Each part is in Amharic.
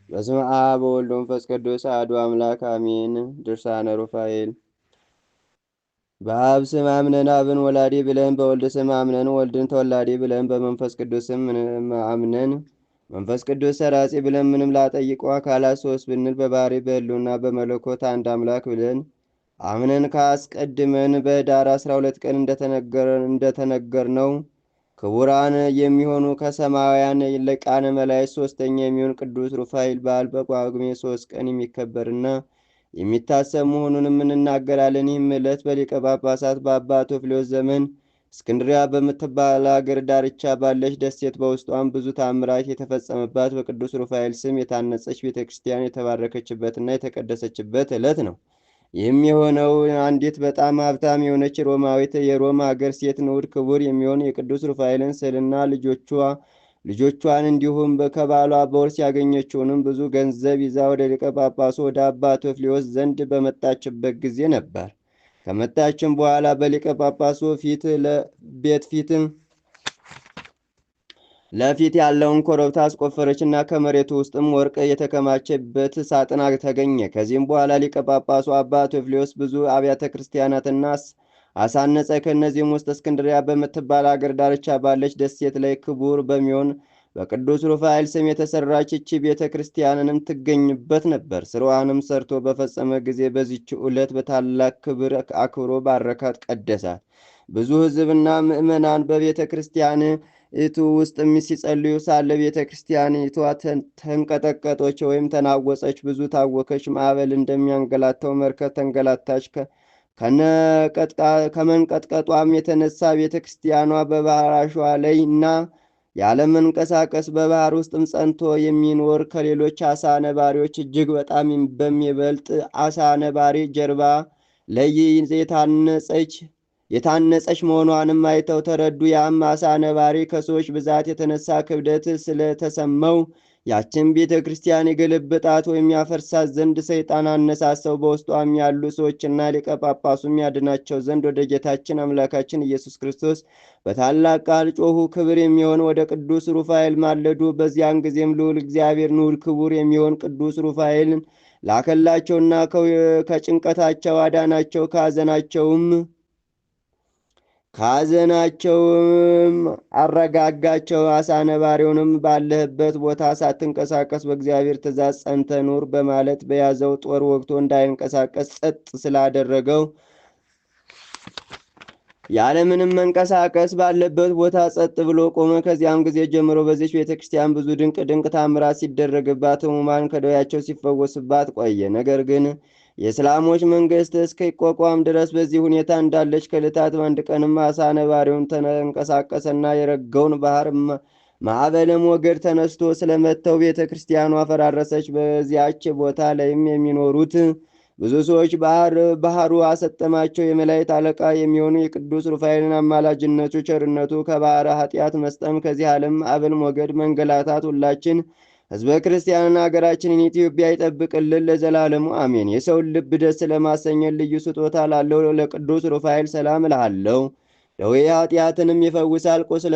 በስመ አብ ወወልድ ወመንፈስ ቅዱስ አሐዱ አምላክ አሜን። ድርሳነ ሩፋኤል። በአብ ስም አምነን አብን ወላዲ ብለን፣ በወልድ ስም አምነን ወልድን ተወላዲ ብለን፣ በመንፈስ ቅዱስ ስም አምነን መንፈስ ቅዱስ ሰራጺ ብለን ምንም ላጠይቀው አካላት ሶስት ብንል በባህሪ በሕልውና በመለኮት አንድ አምላክ ብለን አምነን ካስቀድመን በኅዳር 12 ቀን እንደተነገር ነው ክቡራን የሚሆኑ ከሰማያውያን ሊቃነ መላእክት ሶስተኛ የሚሆን ቅዱስ ሩፋኤል በዓል በጳጉሜ 3 ቀን የሚከበርና የሚታሰብ መሆኑንም እንናገራለን። ይህም ዕለት በሊቀ ጳጳሳት በአባ ቴዎፍሎስ ዘመን እስክንድሪያ በምትባል አገር ዳርቻ ባለች ደሴት በውስጧም ብዙ ታምራት የተፈጸመባት በቅዱስ ሩፋኤል ስም የታነጸች ቤተ ክርስቲያን የተባረከችበትና የተቀደሰችበት ዕለት ነው። ይህም የሆነው አንዲት በጣም ሀብታም የሆነች ሮማዊት የሮም አገር ሴት ንዑድ ክቡር የሚሆን የቅዱስ ሩፋኤልን ስዕልና ልጆቿን እንዲሁም ከባሏ በውርስ ያገኘችውንም ብዙ ገንዘብ ይዛ ወደ ሊቀ ጳጳሱ ወደ አባ ቴዎፍሎስ ዘንድ በመጣችበት ጊዜ ነበር። ከመጣችም በኋላ በሊቀ ጳጳሱ ለፊት ያለውን ኮረብታ አስቆፈረችና ከመሬቱ ውስጥም ወርቅ የተከማቸበት ሳጥን ተገኘ። ከዚህም በኋላ ሊቀ ጳጳሱ አባ ቴዎፍሎስ ብዙ አብያተ ክርስቲያናትና አሳነጸ። ከእነዚህም ውስጥ እስክንድሪያ በምትባል አገር ዳርቻ ባለች ደሴት ላይ ክቡር በሚሆን በቅዱስ ሩፋኤል ስም የተሰራች እቺ ቤተ ክርስቲያንንም ትገኝበት ነበር። ስራዋንም ሰርቶ በፈጸመ ጊዜ በዚች ዕለት በታላቅ ክብር አክብሮ ባረካት፣ ቀደሳት። ብዙ ሕዝብና ምእመናን በቤተ ክርስቲያን ውስጥ ሲጸልዩ ሳለ ቤተ ክርስቲያኒቷ ተንቀጠቀጦች ወይም ተናወጸች፣ ብዙ ታወከች። ማዕበል እንደሚያንገላታው መርከብ ተንገላታች። ከመንቀጥቀጧም የተነሳ ቤተ ክርስቲያኗ በባህር አሸዋ ላይ እና ያለመንቀሳቀስ በባህር ውስጥም ጸንቶ የሚኖር ከሌሎች አሳ ነባሪዎች እጅግ በጣም በሚበልጥ አሳ ነባሪ ጀርባ ላይ የታነጸች መሆኗንም አይተው ተረዱ። ያም አሳ ነባሪ ከሰዎች ብዛት የተነሳ ክብደት ስለተሰማው ያችን ቤተ ክርስቲያን የገለበጣት ወይም ያፈርሳት ዘንድ ሰይጣን አነሳሰው። በውስጧም ያሉ ሰዎችና ሊቀ ጳጳሱም ያድናቸው ዘንድ ወደ ጌታችን አምላካችን ኢየሱስ ክርስቶስ በታላቅ ቃል ጮኹ። ክብር የሚሆን ወደ ቅዱስ ሩፋኤል ማለዱ። በዚያን ጊዜም ልዑል እግዚአብሔር ንዑድ ክቡር የሚሆን ቅዱስ ሩፋኤልን ላከላቸውና ከጭንቀታቸው አዳናቸው። ካዘናቸውም አረጋጋቸው። አሳ ነባሪውንም ባለህበት ቦታ ሳትንቀሳቀስ በእግዚአብሔር ትእዛዝ ጸንተ ኑር በማለት በያዘው ጦር ወግቶ እንዳይንቀሳቀስ ጸጥ ስላደረገው ያለምንም መንቀሳቀስ ባለበት ቦታ ጸጥ ብሎ ቆመ። ከዚያም ጊዜ ጀምሮ በዚች ቤተ ክርስቲያን ብዙ ድንቅ ታምራት ሲደረግባት፣ ሕሙማን ከደዌያቸው ሲፈወስባት ቆየ። ነገር ግን የእስላሞች መንግስት እስኪቋቋም ድረስ በዚህ ሁኔታ እንዳለች ከዕለታት አንድ ቀንም አሳ ነባሪውን ተንቀሳቀሰና የረገውን ባህር ማዕበለ ሞገድ ተነስቶ ስለመተው ቤተ ክርስቲያኗ ፈራረሰች። በዚያች ቦታ ላይም የሚኖሩት ብዙ ሰዎች ባህሩ አሰጠማቸው። የመላእክት አለቃ የሚሆኑ የቅዱስ ሩፋኤልን አማላጅነቱ፣ ቸርነቱ ከባህረ ኃጢአት መስጠም፣ ከዚህ ዓለም ማዕበል ሞገድ መንገላታት ሁላችን ሕዝበ ክርስቲያንን አገራችንን ኢትዮጵያ ይጠብቅልን ለዘላለሙ አሜን። የሰውን ልብ ደስ ለማሰኘት ልዩ ስጦታ ላለው ለቅዱስ ሩፋኤል ሰላም እልሃለሁ። ደዌ ኃጢአትንም ይፈውሳል፣ ቁስለ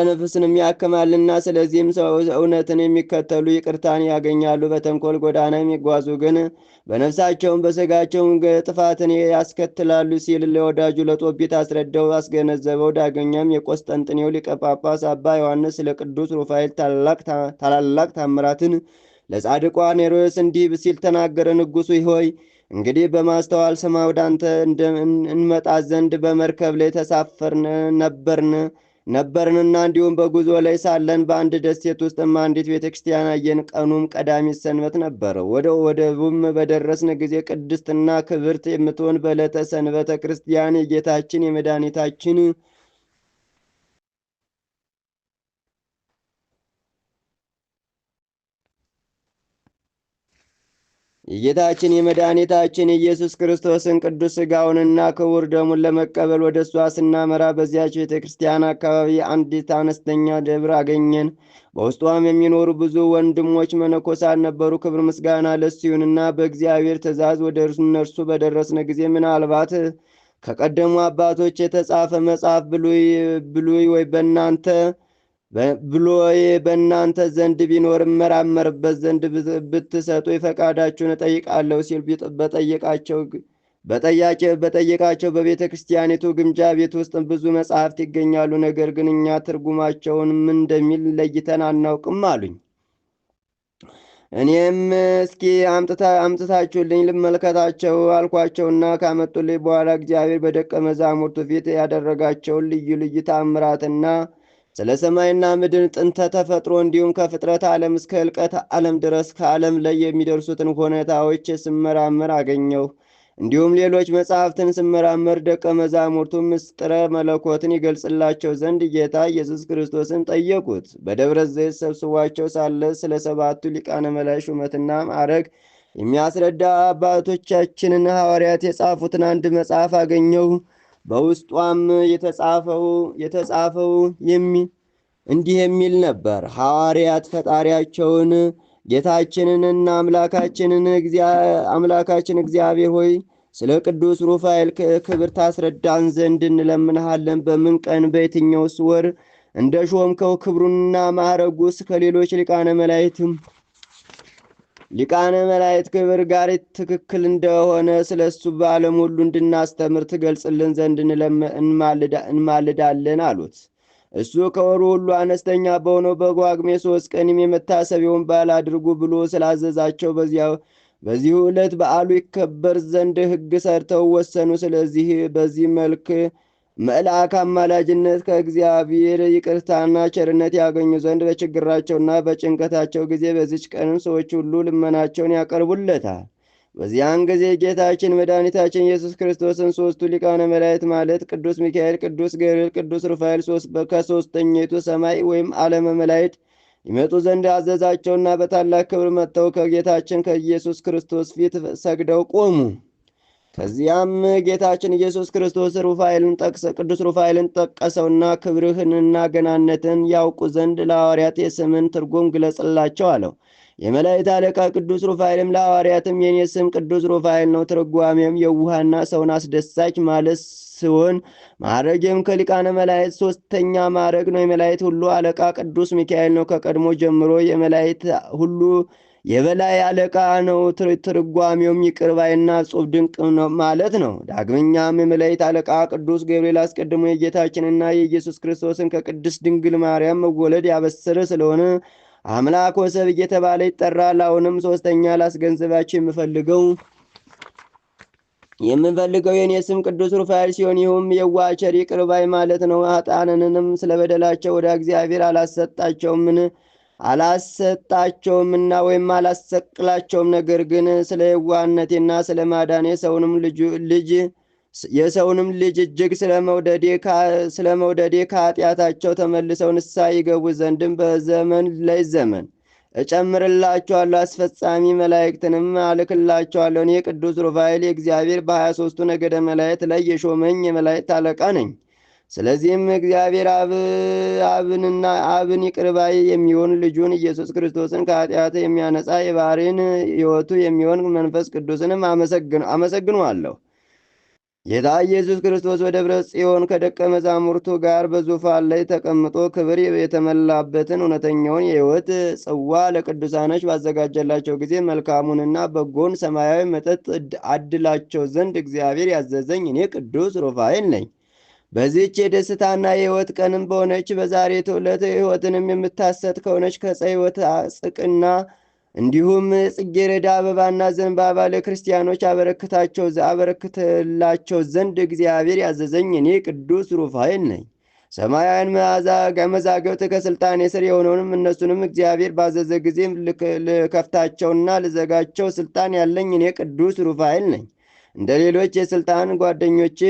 ነፍስንም ያክማልና። ስለዚህም እውነትን የሚከተሉ ይቅርታን ያገኛሉ። በተንኮል ጎዳና የሚጓዙ ግን በነፍሳቸውም በሥጋቸውም ጥፋትን ያስከትላሉ ሲል ለወዳጁ ለጦቢት አስረዳው፣ አስገነዘበው። ዳግመኛም የቆስጠንጥኔው ሊቀ ጳጳስ አባ ዮሐንስ ስለ ቅዱስ ሩፋኤል ታላላቅ ታምራትን ለጻድቋ ኔሮስ እንዲህ ሲል ተናገረ። ንጉሡ ሆይ እንግዲህ በማስተዋል ስማ። ወደ አንተ እንመጣ ዘንድ በመርከብ ላይ ተሳፈርን ነበርንና እንዲሁም በጉዞ ላይ ሳለን በአንድ ደሴት ውስጥም አንዲት ቤተ ክርስቲያን አየን። ቀኑም ቀዳሚት ሰንበት ነበረ። ወደ ወደቡም በደረስን ጊዜ ቅድስትና ክብርት የምትሆን በዕለተ ሰንበተ ክርስቲያን የጌታችን የመድኃኒታችን ኢየሱስ ክርስቶስን ቅዱስ ሥጋውንና ክቡር ደሙን ለመቀበል ወደ እሷ ስናመራ በዚያች ቤተ ክርስቲያን አካባቢ አንዲት አነስተኛ ደብር አገኘን። በውስጧም የሚኖሩ ብዙ ወንድሞች መነኮሳት ነበሩ። ክብር ምስጋና ለእሱ ይሁንና በእግዚአብሔር ትእዛዝ ወደ እነርሱ በደረስን ጊዜ ምናልባት ከቀደሙ አባቶች የተጻፈ መጽሐፍ ብሉይ ወይ በእናንተ ብሎዬ በእናንተ ዘንድ ቢኖር እመራመርበት ዘንድ ብትሰጡ ፈቃዳችሁን እጠይቃለሁ ሲል በጠየቃቸው በቤተ ክርስቲያኒቱ ግምጃ ቤት ውስጥ ብዙ መጻሕፍት ይገኛሉ። ነገር ግን እኛ ትርጉማቸውን ምን እንደሚል ለይተን አናውቅም አሉኝ። እኔም እስኪ አምጥታችሁልኝ ልመልከታቸው አልኳቸውና ካመጡልኝ በኋላ እግዚአብሔር በደቀ መዛሙርቱ ፊት ያደረጋቸውን ልዩ ልዩ ተአምራትና ስለ ሰማይና ምድር ጥንተ ተፈጥሮ እንዲሁም ከፍጥረት ዓለም እስከ ሕልቀት ዓለም ድረስ ከዓለም ላይ የሚደርሱትን ሁኔታዎች ስመራመር አገኘሁ። እንዲሁም ሌሎች መጻሕፍትን ስመራመር ደቀ መዛሙርቱ ምስጢረ መለኮትን ይገልጽላቸው ዘንድ ጌታ ኢየሱስ ክርስቶስን ጠየቁት። በደብረ ዘይት ሰብስቧቸው ሳለ ስለ ሰባቱ ሊቃነ መላእክት ሹመትና ማዕረግ የሚያስረዳ አባቶቻችንን ሐዋርያት የጻፉትን አንድ መጽሐፍ አገኘሁ። በውስጧም የተጻፈው እንዲህ የሚል ነበር። ሐዋርያት ፈጣሪያቸውን ጌታችንንና አምላካችን እግዚአብሔር ሆይ ስለ ቅዱስ ሩፋኤል ክብር ታስረዳን ዘንድ እንለምንሃለን። በምን ቀን በየትኛውስ ወር እንደ ሾምከው ክብሩንና ማዕረጉስ ከሌሎች ሊቃነ መላእክት ክብር ጋር ትክክል እንደሆነ ስለ እሱ በዓለም ሁሉ እንድናስተምር ትገልጽልን ዘንድ እንማልዳለን አሉት። እሱ ከወሩ ሁሉ አነስተኛ በሆነው በጳጉሜ 3 ቀንም የመታሰቢያውን በዓል አድርጉ ብሎ ስላዘዛቸው በዚሁ ዕለት በዓሉ ይከበር ዘንድ ሕግ ሰርተው ወሰኑ። ስለዚህ በዚህ መልክ መልአክ አማላጅነት ከእግዚአብሔር ይቅርታና ቸርነት ያገኙ ዘንድ በችግራቸውና በጭንቀታቸው ጊዜ በዚች ቀንም ሰዎች ሁሉ ልመናቸውን ያቀርቡለታል። በዚያን ጊዜ ጌታችን መድኃኒታችን ኢየሱስ ክርስቶስን ሦስቱ ሊቃነ መላእክት ማለት ቅዱስ ሚካኤል፣ ቅዱስ ገብርኤል፣ ቅዱስ ሩፋኤል ከሦስተኛይቱ ሰማይ ወይም ዓለመ መላእክት ይመጡ ዘንድ አዘዛቸውና በታላቅ ክብር መጥተው ከጌታችን ከኢየሱስ ክርስቶስ ፊት ሰግደው ቆሙ። ከዚያም ጌታችን ኢየሱስ ክርስቶስ ቅዱስ ሩፋኤልን ጠቀሰውና ክብርህንና ገናነትን ያውቁ ዘንድ ለሐዋርያት የስምን ትርጉም ግለጽላቸው አለው። የመላእክት አለቃ ቅዱስ ሩፋኤልም ለሐዋርያትም የኔ ስም ቅዱስ ሩፋኤል ነው፣ ትርጓሜም የዋህና ሰውን አስደሳች ማለት ሲሆን ማዕረጌም ከሊቃነ መላእክት ሦስተኛ ማዕረግ ነው። የመላእክት ሁሉ አለቃ ቅዱስ ሚካኤል ነው። ከቀድሞ ጀምሮ የመላእክት ሁሉ የበላይ አለቃ ነው። ትርጓሜውም ይቅር ባይና እጹብ ድንቅ ነው ማለት ነው። ዳግመኛም የመላእክት አለቃ ቅዱስ ገብርኤል አስቀድሞ የጌታችንና የኢየሱስ ክርስቶስን ከቅድስት ድንግል ማርያም መወለድ ያበሰረ ስለሆነ አምላክ ወሰብ እየተባለ ይጠራል። አሁንም ሦስተኛ ላስገንዘባቸው የምንፈልገው የኔ ስም ቅዱስ ሩፋኤል ሲሆን ይህም የዋህ ቸር ይቅር ባይ ማለት ነው። ኃጥአንንም ስለ በደላቸው ወደ እግዚአብሔር አላሰጣቸውምና ወይም አላሰቅላቸውም። ነገር ግን ስለ የዋህነቴና ስለ ማዳኔ የሰውንም ልጅ እጅግ ስለ መውደዴ ከኃጢአታቸው ተመልሰው ንስሐ ይገቡ ዘንድም በዘመን ላይ ዘመን እጨምርላቸዋለሁ። አስፈጻሚ መላእክትንም አልክላቸዋለሁ። እኔ ቅዱስ ሩፋኤል የእግዚአብሔር በ23ቱ ነገደ መላእክት ላይ የሾመኝ የመላእክት አለቃ ነኝ። ስለዚህም እግዚአብሔር አብን ይቅርባይ የሚሆን ልጁን ኢየሱስ ክርስቶስን ከኃጢአት የሚያነጻ የባሕርይን ሕይወቱ የሚሆን መንፈስ ቅዱስንም አመሰግነዋለሁ። ጌታ ኢየሱስ ክርስቶስ በደብረ ጽዮን ከደቀ መዛሙርቱ ጋር በዙፋን ላይ ተቀምጦ ክብር የተመላበትን እውነተኛውን የሕይወት ጽዋ ለቅዱሳኖች ባዘጋጀላቸው ጊዜ መልካሙንና በጎን ሰማያዊ መጠጥ አድላቸው ዘንድ እግዚአብሔር ያዘዘኝ እኔ ቅዱስ ሩፋኤል ነኝ። በዚህች የደስታና የሕይወት ቀንም በሆነች በዛሬቱ ዕለት ሕይወትንም የምታሰጥ ከሆነች ከዕፀ ሕይወት ጽቅና እንዲሁም ጽጌረዳ አበባና ዘንባባ ለክርስቲያኖች አበረክትላቸው ዘንድ እግዚአብሔር ያዘዘኝ እኔ ቅዱስ ሩፋኤል ነኝ። ሰማያውያን መዛግብት ከሥልጣኔ ስር የሆነውንም እነሱንም እግዚአብሔር ባዘዘ ጊዜ ልከፍታቸውና ልዘጋቸው ሥልጣን ያለኝ እኔ ቅዱስ ሩፋኤል ነኝ። እንደ ሌሎች የሥልጣን ጓደኞቼ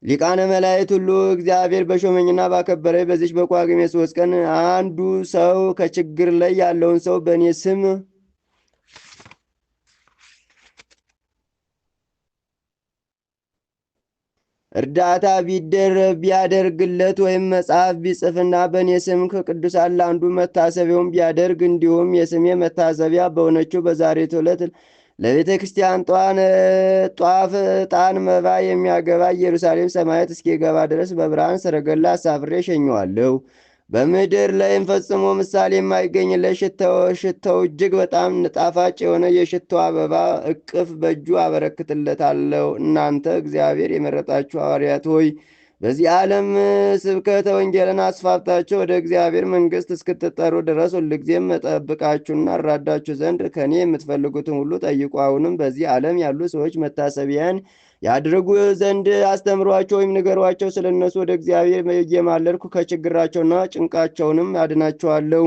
ሊቃነ መላእክት ሁሉ እግዚአብሔር በሾመኝና ባከበረኝ በዚች በጳጉሜ 3 ቀን አንዱ ሰው ከችግር ላይ ያለውን ሰው በእኔ ስም እርዳታ ቢያደርግለት ወይም መጽሐፍ ቢጽፍና በእኔ ስም ከቅዱሳን ለአንዱ መታሰቢያውን ቢያደርግ እንዲሁም የስሜ መታሰቢያ በሆነችው በዛሬቱ ዕለት ለቤተ ክርስቲያን ጧፍ ዕጣን መባ የሚያገባ ኢየሩሳሌም ሰማያት እስኪገባ ድረስ በብርሃን ሰረገላ አሳፍሬ ሸኘዋለሁ። በምድር ላይም ፈጽሞ ምሳሌ የማይገኝለት ሽታው እጅግ በጣም ጣፋጭ የሆነ የሽቶ አበባ እቅፍ በእጁ አበረክትለታለሁ። እናንተ እግዚአብሔር የመረጣችሁ ሐዋርያት ሆይ በዚህ ዓለም ስብከተ ወንጌልን አስፋፍታችሁ ወደ እግዚአብሔር መንግሥት እስክትጠሩ ድረስ ሁልጊዜም መጠብቃችሁና እራዳችሁ ዘንድ ከእኔ የምትፈልጉትን ሁሉ ጠይቁ። አሁንም በዚህ ዓለም ያሉ ሰዎች መታሰቢያን ያድርጉ ዘንድ አስተምሯቸው ወይም ንገሯቸው። ስለ እነሱ ወደ እግዚአብሔር እየማለድኩ ከችግራቸውና ጭንቃቸውንም አድናቸዋለሁ።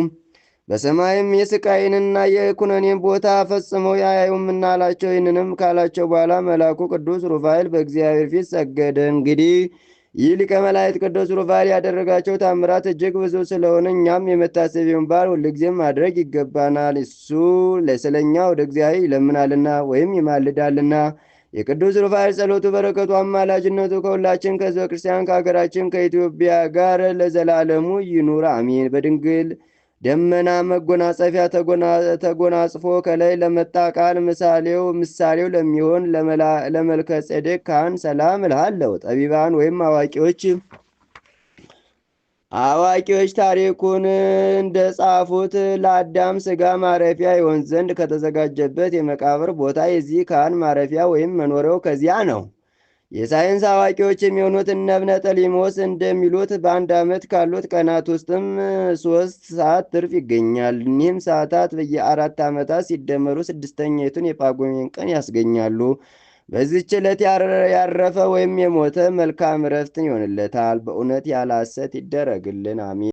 በሰማይም የስቃይንና የኩነኔን ቦታ ፈጽመው ያዩምና አላቸው። ይህንንም ካላቸው በኋላ መልአኩ ቅዱስ ሩፋኤል በእግዚአብሔር ፊት ሰገደ። እንግዲህ ይህ ሊቀ መላእክት ቅዱስ ሩፋኤል ያደረጋቸው ታምራት እጅግ ብዙ ስለሆነ እኛም የመታሰቢያውን በዓል ሁልጊዜም ማድረግ ይገባናል። እሱ ለስለኛ ወደ እግዚአብሔር ይለምናልና ወይም ይማልዳልና። የቅዱስ ሩፋኤል ጸሎቱ፣ በረከቱ፣ አማላጅነቱ ከሁላችን ከሕዝበ ክርስቲያን ከሀገራችን ከኢትዮጵያ ጋር ለዘላለሙ ይኑር አሜን። በድንግል ደመና መጎናጸፊያ ተጎናጽፎ ከላይ ለመጣ ቃል ምሳሌው ለሚሆን ለመልከ ጼዴቅ ካህን ሰላም እልሃለሁ። ጠቢባን ወይም አዋቂዎች ታሪኩን እንደ ጻፉት ለአዳም ሥጋ ማረፊያ ይሆን ዘንድ ከተዘጋጀበት የመቃብር ቦታ የዚህ ካህን ማረፊያ ወይም መኖሪያው ከዚያ ነው። የሳይንስ አዋቂዎች የሚሆኑት እነ እብነ ጠሊሞስ እንደሚሉት በአንድ ዓመት ካሉት ቀናት ውስጥም 3 ሰዓት ትርፍ ይገኛል። እኒህም ሰዓታት በየ4 ዓመታት ሲደመሩ ስድስተኛይቱን የጳጉሜን ቀን ያስገኛሉ። በዚህች ዕለት ያረፈ ወይም የሞተ መልካም ዕረፍትን ይሆንለታል። በእውነት ያለ ሐሰት ይደረግልን አሜን።